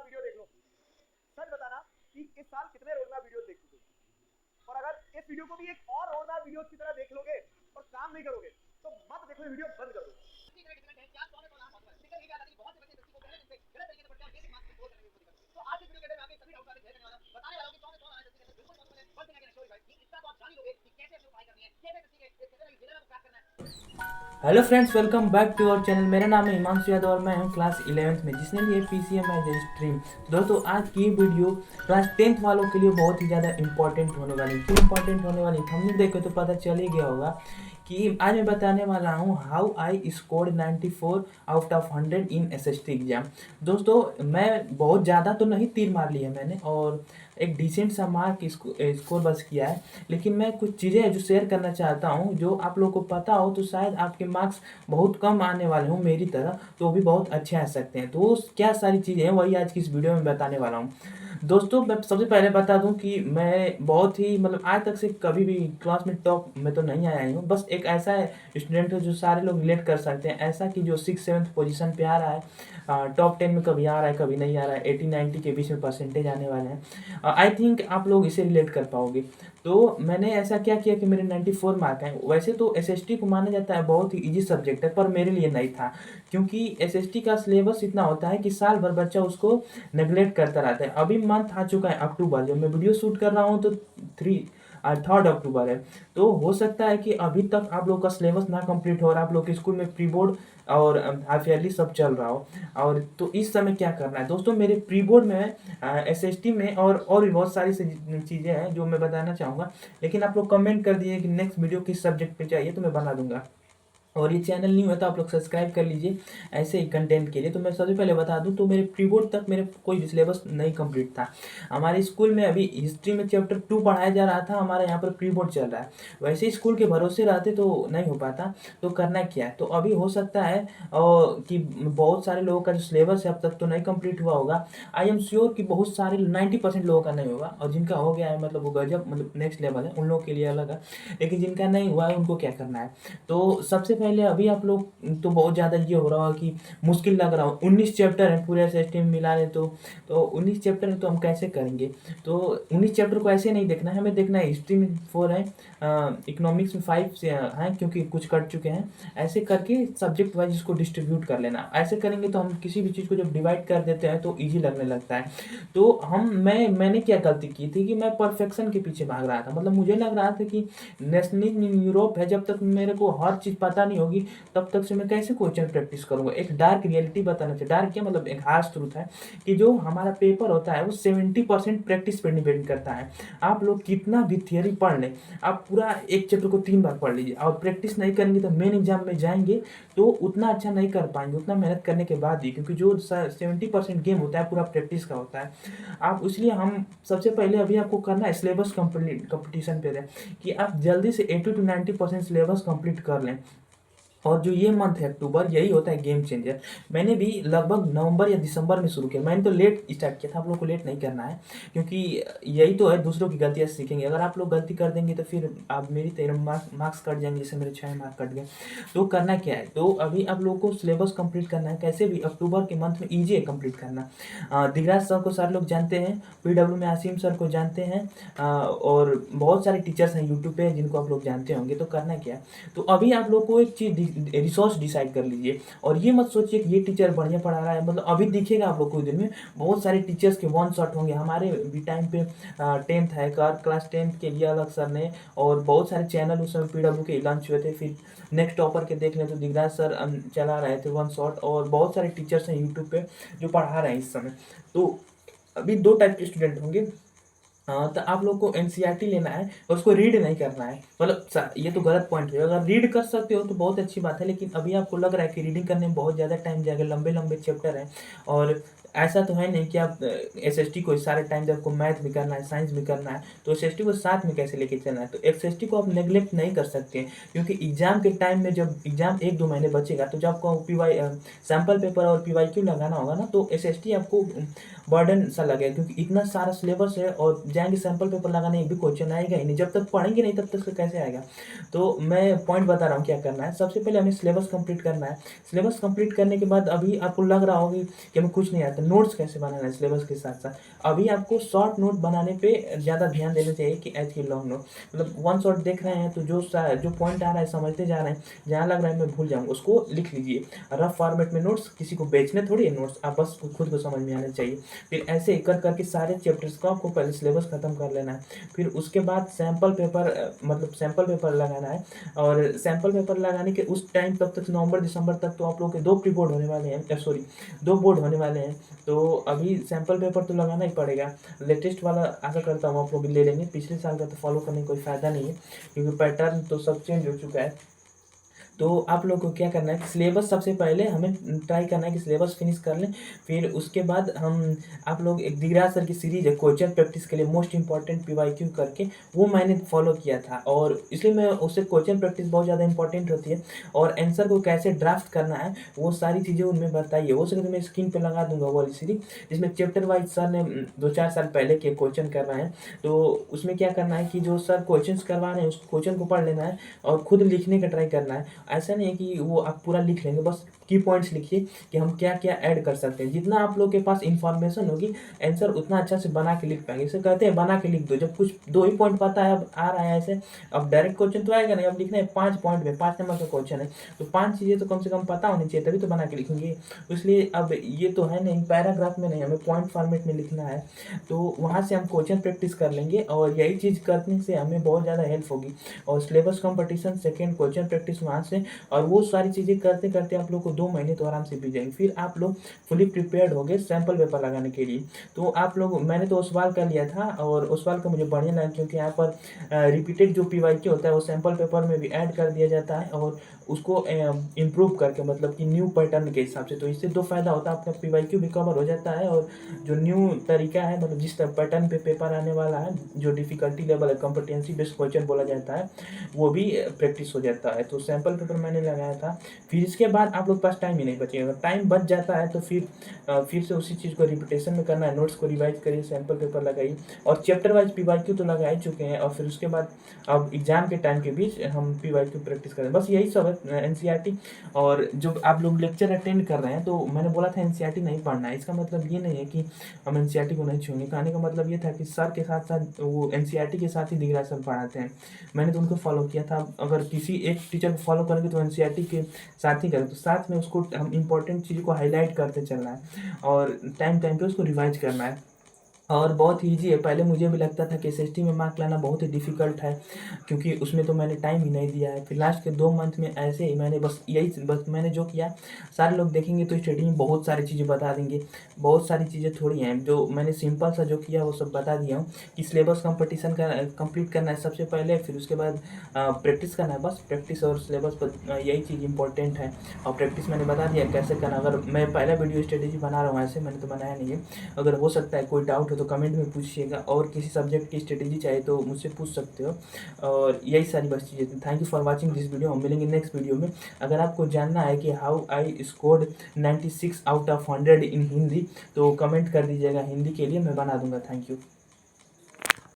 Map video देख लो। सच बताना कि इस साल कितने रोड मैप वीडियो देख चुके हो? और अगर इस वीडियो को भी एक और रोड मैप वीडियो की तरह देख लोगे और काम नहीं करोगे तो मत देखो, वीडियो बंद कर दो। तो आज इस वीडियो के अंदर मैं आपके सभी डाउट का क्लियर करने वाला हूं, बताने वाला हूं कि 100 में 100 आने सकते हैं, बिल्कुल पॉसिबल है। बस देखना स्टोरी भाई, कि इसका तो आप जान ही लोगे कि कैसे अपनी पढ़ाई करनी है, कैसे किसी के जिले को क्रैक करना है। Hello friends, welcome back to our channel. मेरा नाम है हिमांशु यादव और मैं हूं क्लास 11th में, जिसने लिए पीसीएम एज ए स्ट्रीम। दोस्तों, आज की वीडियो क्लास 10th वालों के लिए बहुत ही ज़्यादा इंपॉर्टेंट होने वाली है। क्यों इंपॉर्टेंट होने वाली? हमने देखे तो पता चल ही गया होगा कि आज मैं बताने वाला हूं how I scored 94 out of 100 in SST exam. दोस्तों, मैं बहुत ज़्यादा तो नहीं तीर मार लिया मैंने और एक डिसेंट सा मार्क स्कोर बस किया है, लेकिन मैं कुछ चीज़ें जो शेयर करना चाहता हूँ, जो आप लोगों को पता हो तो शायद आपके मार्क्स बहुत कम आने वाले हों मेरी तरह, तो वो भी बहुत अच्छे आ सकते हैं। तो वो क्या सारी चीज़ें हैं वही आज की इस वीडियो में बताने वाला हूँ। दोस्तों, मैं सबसे पहले बता दूं कि मैं बहुत ही आज तक से कभी भी क्लास में टॉप में तो नहीं आया हूँ। बस एक ऐसा स्टूडेंट है जो सारे लोग रिलेट कर सकते हैं, ऐसा कि जो 6-7 पोजीशन पे आ रहा है, टॉप 10 में कभी आ रहा है कभी नहीं आ रहा है, 80-90 के बीच में परसेंटेज आने वाले हैं। आई थिंक आप लोग इसे रिलेट कर पाओगे। तो मैंने ऐसा क्या किया कि मेरे 94 मार्क हैं। वैसे तो एसएसटी को माना जाता है बहुत ही इजी सब्जेक्ट है, पर मेरे लिए नहीं था, क्योंकि एसएसटी का सिलेबस इतना होता है कि साल भर बच्चा उसको नेग्लेक्ट करता रहता है। अभी मंथ आ चुका है अक्टूबर, जब मैं वीडियो शूट कर रहा हूँ तो 3 3 अक्टूबर है। तो हो सकता है कि अभी तक आप लोग का सिलेबस ना कंप्लीट हो और आप लोग के स्कूल में प्री बोर्ड और हाफ ईयरली सब चल रहा हो। और तो इस समय क्या करना है दोस्तों, मेरे प्री बोर्ड में एसएसटी में और भी बहुत सारी चीज़ें हैं जो मैं बताना चाहूँगा, लेकिन आप लोग कमेंट कर दिए कि नेक्स्ट वीडियो किस सब्जेक्ट पे चाहिए तो मैं बना दूंगा। और ये चैनल न्यू है तो आप लोग सब्सक्राइब कर लीजिए ऐसे ही कंटेंट के लिए। तो मैं सबसे पहले बता दूं, तो मेरे प्री बोर्ड तक मेरे कोई सिलेबस नहीं कंप्लीट था। हमारे स्कूल में अभी हिस्ट्री में चैप्टर 2 पढ़ाया जा रहा था, हमारे यहाँ पर प्री बोर्ड चल रहा है। वैसे ही स्कूल के भरोसे रहते तो नहीं हो पाता। तो करना क्या है, तो अभी हो सकता है कि बहुत सारे लोगों का जो सिलेबस है अब तक तो नहीं कंप्लीट हुआ होगा। आई एम श्योर कि बहुत सारे 90% लोगों का नहीं होगा, और जिनका हो गया है वो गजब, नेक्स्ट लेवल है, उन लोगों के लिए अलग है। लेकिन जिनका नहीं हुआ है उनको क्या करना है? तो सबसे पहले अभी आप लोग तो बहुत ज़्यादा ये हो रहा है कि मुश्किल लग रहा हो, 19 चैप्टर है पूरे सिस्टम मिला लें तो 19 चैप्टर है तो हम कैसे करेंगे? तो 19 चैप्टर को ऐसे नहीं देखना है, हमें देखना है हिस्ट्री में 4 है, इकोनॉमिक्स में 5 से हैं क्योंकि कुछ कट चुके हैं। ऐसे करके सब्जेक्ट वाइज इसको डिस्ट्रीब्यूट कर लेना। ऐसे करेंगे तो हम किसी भी चीज़ को जब डिवाइड कर देते हैं तो ईजी लगने लगता है। तो मैंने क्या गलती की थी कि मैं परफेक्शन के पीछे भाग रहा था। मुझे लग रहा था कि नेशनलिज्म इन यूरोप है, जब तक मेरे को हर चीज़ पता नहीं होगी तब तक से मैं कैसे क्वेश्चन प्रैक्टिस करूंगा। एक डार्क रियलिटी बताना चाहिए। डार्क क्या एक हार्श ट्रूथ है कि जो हमारा पेपर होता है वो 70% प्रैक्टिस पर डिपेंड करता है। आप लोग कितना भी थियरी पढ़ लें, आप पूरा एक चैप्टर को 3 बार पढ़ लीजिए और प्रैक्टिस नहीं करेंगे तो मेन एग्जाम में जाएंगे तो उतना अच्छा नहीं कर पाएंगे, उतना मेहनत करने के बाद ही, क्योंकि जो 70% गेम होता है पूरा प्रैक्टिस का होता है। आप इसलिए हम सबसे पहले अभी आपको करना है सिलेबस कंपटीशन पे रहे कि आप जल्दी से 80 to 90% सिलेबस कंप्लीट कर लें। और जो ये मंथ है अक्टूबर, यही होता है गेम चेंजर। मैंने भी लगभग नवंबर या दिसंबर में शुरू किया। मैंने तो लेट स्टार्ट किया था, आप लोग को लेट नहीं करना है, क्योंकि यही तो है, दूसरों की गलतियाँ सीखेंगे। अगर आप लोग गलती कर देंगे तो फिर आप मेरी 13 मार्क्स कट जाएंगे, जैसे मेरे 6 मार्क कट गए। तो करना क्या है, तो अभी आप लोग को सिलेबस कंप्लीट करना है, कैसे भी अक्टूबर के मंथ में ईजी है कंप्लीट करना। दिगराज सर को सारे लोग जानते हैं, पीडब्ल्यू में आसिम सर को जानते हैं, और बहुत सारे टीचर्स हैं यूट्यूब पे जिनको आप लोग जानते होंगे। तो करना क्या है, तो अभी आप लोग को एक चीज़ रिसोर्स डिसाइड कर लीजिए, और ये मत सोचिए कि ये टीचर बढ़िया पढ़ा रहा है। अभी दिखेगा आप लोग कुछ दिन में बहुत सारे टीचर्स के वन शॉट होंगे। हमारे भी टाइम पे 10th है, क्लास 10th के लिए अलग सर ने, और बहुत सारे चैनल उस समय पीडब्ल्यू के लॉन्च हुए थे। फिर नेक्स्ट टॉपर के देख लें तो दिगराज सर चला रहे थे वन शॉट, और बहुत सारे टीचर्स हैं यूट्यूब पे जो पढ़ा रहे हैं इस समय। तो अभी 2 टाइप के स्टूडेंट होंगे। हाँ, तो आप लोग को एनसीईआरटी लेना है और उसको रीड नहीं करना है। ये तो गलत पॉइंट है, अगर रीड कर सकते हो तो बहुत अच्छी बात है, लेकिन अभी आपको लग रहा है कि रीडिंग करने में बहुत ज़्यादा टाइम जाएगा, लंबे लंबे चैप्टर हैं। और ऐसा तो है नहीं कि आप एसएसटी को सारे टाइम जब आपको मैथ भी करना है, साइंस भी करना है, तो एसएसटी को साथ में कैसे लेके चलना है? तो एसएसटी को आप नेग्लेक्ट नहीं कर सकते, क्योंकि एग्जाम के टाइम में जब एग्जाम 1-2 महीने बचेगा तो जब आपको पीवाई सैम्पल पेपर और पीवाईक्यू लगाना होगा ना, तो एसएसटी आपको बर्डन सा लगेगा, क्योंकि इतना सारा सिलेबस है और जाएंगे सैम्पल पेपर लगाने, एक भी क्वेश्चन आएगा ही नहीं। जब तक पढ़ेंगे नहीं तब तक तो कैसे आएगा। तो मैं पॉइंट बता रहा हूँ क्या करना है। सबसे पहले हमें सिलेबस कंप्लीट करना है। सिलेबस कंप्लीट करने के बाद अभी आपको लग रहा होगा कि हमें कुछ नहीं आता, नोट्स कैसे बनाना है सिलेबस के साथ साथ। अभी आपको शॉर्ट नोट बनाने पे ज़्यादा ध्यान देना चाहिए कि एज की लॉन्ग नोट। मतलब वन शॉट देख रहे हैं तो जो पॉइंट आ रहा है समझते जा रहे हैं, जहाँ लग रहा है मैं भूल जाऊँगा उसको लिख लीजिए। रफ फॉर्मेट में नोट्स, किसी को बेचने थोड़ी है नोट्स, आप बस खुद को समझ में आना चाहिए। फिर ऐसे कर करके सारे चैप्टर्स को आपको पहले सिलेबस खत्म कर लेना है। फिर उसके बाद सैम्पल पेपर मतलब सैम्पल पेपर लगाना है। और सैम्पल पेपर लगाने के उस टाइम तब तक नवंबर दिसंबर तक तो आप लोगों के 2 प्री बोर्ड होने वाले हैं, सॉरी 2 बोर्ड होने वाले हैं। तो अभी सैम्पल पेपर तो लगाना ही पड़ेगा। लेटेस्ट वाला आशा करता हूँ आप लोग ले लेंगे, पिछले साल का तो फॉलो करने का कोई फ़ायदा नहीं है क्योंकि पैटर्न तो सब चेंज हो चुका है। तो आप लोग को क्या करना है कि सिलेबस सबसे पहले हमें ट्राई करना है कि सिलेबस फिनिश कर लें। फिर उसके बाद हम आप लोग एक दिगराज सर की सीरीज है क्वेश्चन प्रैक्टिस के लिए मोस्ट इंपॉर्टेंट PYQ करके, वो मैंने फॉलो किया था और इसलिए मैं उससे क्वेश्चन प्रैक्टिस बहुत ज़्यादा इंपॉर्टेंट होती है और आंसर को कैसे ड्राफ्ट करना है वो सारी चीज़ें उनमें बताइए। हो सके तो मैं स्क्रीन पर लगा दूंगा वो वाली सीरीज जिसमें चैप्टर वाइज सर ने 2-4 साल पहले के क्वेश्चन कर रहे हैं। तो उसमें क्या करना है कि जो सर क्वेश्चन करवा रहे हैं उस क्वेश्चन को पढ़ लेना है और खुद लिखने का ट्राई करना है। ऐसा नहीं है कि वो आप पूरा लिख लेंगे, बस की पॉइंट्स लिखिए कि हम क्या क्या ऐड कर सकते हैं। जितना आप लोग के पास इंफॉर्मेशन होगी आंसर उतना अच्छा से बना के लिख पाएंगे। इसे कहते हैं बना के लिख दो। जब कुछ 2 ही पॉइंट पता है, अब आ रहा है ऐसे, अब डायरेक्ट क्वेश्चन तो आएगा नहीं, अब लिखना है 5 पॉइंट में, 5 नंबर का क्वेश्चन है तो 5 चीज़ें तो कम से कम पता होनी चाहिए तभी तो बना के लिखेंगे। इसलिए अब ये तो है नहीं, पैराग्राफ में नहीं, हमें पॉइंट फॉर्मेट में लिखना है। तो वहाँ से हम क्वेश्चन प्रैक्टिस कर लेंगे और यही चीज़ करने से हमें बहुत ज़्यादा हेल्प होगी। और syllabus competition, second question practice वहाँ से, और वो सारी चीज़ें करते करते आप लोग को 2 महीने तो आराम से बीत जाएंगे। फिर आप लोग फुली प्रिपेयर्ड हो गए सैम्पल पेपर लगाने के लिए। तो आप लोग, मैंने तो ओसवाल का लिया था और ओसवाल का मुझे बढ़िया लगा क्योंकि यहाँ पर रिपीटेड जो PYQ होता है वो सैम्पल पेपर में भी ऐड कर दिया जाता है और उसको इम्प्रूव करके, मतलब कि न्यू पैटर्न के हिसाब से। तो इससे 2 फायदा होता है, आपका PYQ भी कवर हो जाता है और जो न्यू तरीका है, मतलब जिस पैटर्न पे पेपर आने वाला है, जो डिफिकल्टी लेवल है, कॉम्पिटेंसी बेस्ड क्वेश्चन बोला जाता है, वो भी प्रैक्टिस हो जाता है। तो सैम्पल पेपर मैंने लगाया था। फिर इसके बाद आप लोग के पास टाइम ही नहीं बचेगा। टाइम बच जाता है तो फिर से उसी चीज़ को रिपीटेशन में करना है, नोट्स को रिवाइज करिए, सैम्पल पेपर लगाइए और चैप्टर वाइज PYQ तो लगा ही चुके हैं। और फिर उसके बाद अब एग्जाम के टाइम के बीच हम PYQ प्रैक्टिस करें। बस यही सब है NCERT। और जो आप लोग लेक्चर अटेंड कर रहे हैं, तो मैंने बोला था NCERT नहीं पढ़ना है, इसका मतलब ये नहीं है कि हम NCERT को नहीं छूएंगे। कहने का मतलब ये था कि सर के साथ साथ वो NCERT के साथ ही दिगरा सर पढ़ाते हैं, मैंने तो उनको फॉलो किया था। अगर किसी एक टीचर को फॉलो करेंगे तो NCERT के साथ ही करें, तो साथ में उसको हम इंपॉर्टेंट चीज़ को हाईलाइट करते चलना है और टाइम टाइम पे उसको रिवाइज करना है। और बहुत ईजी है। पहले मुझे भी लगता था कि SST में मार्क लाना बहुत ही डिफ़िकल्ट है क्योंकि उसमें तो मैंने टाइम ही नहीं दिया है। फिर लास्ट के 2 मंथ में ऐसे ही मैंने बस मैंने जो किया, सारे लोग देखेंगे तो स्टडी में बहुत सारी चीज़ें बता देंगे, बहुत सारी चीज़ें थोड़ी हैं। जो मैंने सिंपल सा जो किया वो सब बता दिया हूँ कि सिलेबस कंपटीशन का कंप्लीट करना है सबसे पहले, फिर उसके बाद प्रैक्टिस करना है। बस प्रैक्टिस और सिलेबस पर यही चीज़ इंपॉर्टेंट है। और प्रैक्टिस मैंने बता दिया कैसे करना। अगर मैं पहला वीडियो स्ट्रेटेजी बना रहा हूँ, ऐसे मैंने तो बनाया नहीं है। अगर हो सकता है कोई डाउट हो तो कमेंट में पूछिएगा, और किसी सब्जेक्ट की स्ट्रेटेजी चाहिए तो मुझसे पूछ सकते हो। और यही सारी बस चीज़ें थी। Thank you for watching this video. हम मिलेंगे नेक्स्ट वीडियो में। अगर आपको जानना है कि how I scored 96 out of 100 इन हिंदी तो कमेंट कर दीजिएगा, हिंदी के लिए मैं बना दूंगा। Thank you.